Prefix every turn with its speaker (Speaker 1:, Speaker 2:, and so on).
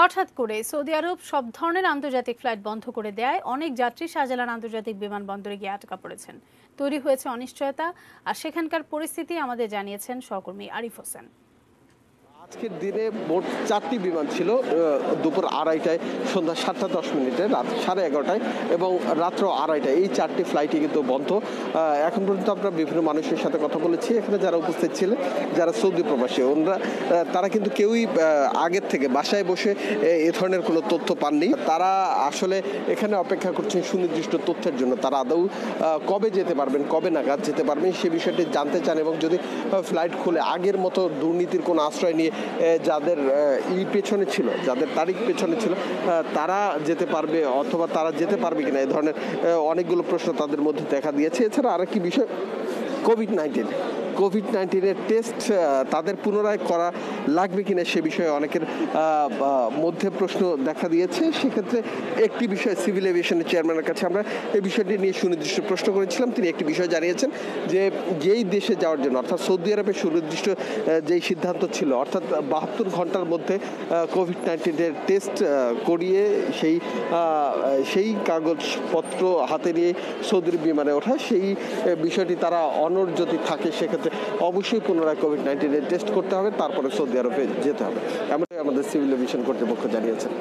Speaker 1: হঠাৎ করে সৌদি আরব সব ধরনের আন্তর্জাতিক ফ্লাইট বন্ধ করে দেয় অনেক যাত্রী শাহজালাল আন্তর্জাতিক বিমানবন্দরে গিয়ে আটকা পড়েছেন। তৈরি হয়েছে অনিশ্চয়তা, আর সেখানকার পরিস্থিতি আমাদের জানিয়েছেন সহকর্মী আরিফ হোসেন।
Speaker 2: আজকের দিনে মোট 4টি বিমান ছিল, দুপুর 2:30টায়, সন্ধ্যা 7:10 রাত 11:30টায় এবং রাত্র 2:30টায়। এই 4টি ফ্লাইটই কিন্তু বন্ধ। এখন পর্যন্ত আমরা বিভিন্ন মানুষের সাথে কথা বলেছি, এখানে যারা উপস্থিত ছিলেন, যারা সৌদি প্রবাসী, তারা কিন্তু কেউই আগের থেকে বাসায় বসে এ ধরনের কোনো তথ্য পাননি। তারা আসলে এখানে অপেক্ষা করছেন সুনির্দিষ্ট তথ্যের জন্য। তারা আদৌ কবে যেতে পারবেন, কবে নাগাদ যেতে পারবেন সে বিষয়টি জানতে চান, এবং যদি ফ্লাইট খুলে আগের মতো দুর্নীতির কোনো আশ্রয় নিয়ে যাদের পেছনে ছিল, যাদের তারিখ পেছনে ছিল, তারা যেতে পারবে অথবা তারা যেতে পারবে কিনা, এই ধরনের অনেকগুলো প্রশ্ন তাদের মধ্যে দেখা দিয়েছে। এছাড়া আরেকটি বিষয়, কোভিড-19-এর টেস্ট তাদের পুনরায় করা লাগবে কিনা সে বিষয়ে অনেকের মধ্যে প্রশ্ন দেখা দিয়েছে। সেক্ষেত্রে একটি বিষয় সিভিল এভিয়েশনের চেয়ারম্যানের কাছে আমরা এই বিষয়টি নিয়ে সুনির্দিষ্ট প্রশ্ন করেছিলাম। তিনি একটি বিষয় জানিয়েছেন যে যেই দেশে যাওয়ার জন্য, অর্থাৎ সৌদি আরবের সুনির্দিষ্ট যেই সিদ্ধান্ত ছিল, অর্থাৎ 72 ঘন্টার মধ্যে কোভিড-19-এর টেস্ট করিয়ে সেই কাগজপত্র হাতে নিয়ে সৌদির বিমানে ওঠা, সেই বিষয়টি তারা অনড় যদি থাকে সেক্ষেত্রে অবশ্যই পুনরায় কোভিড-19-এর টেস্ট করতে হবে, তারপরে সৌদি আরবে যেতে হবে, এমনটাই আমাদের সিভিল এভিয়েশন কর্তৃপক্ষ জানিয়েছেন।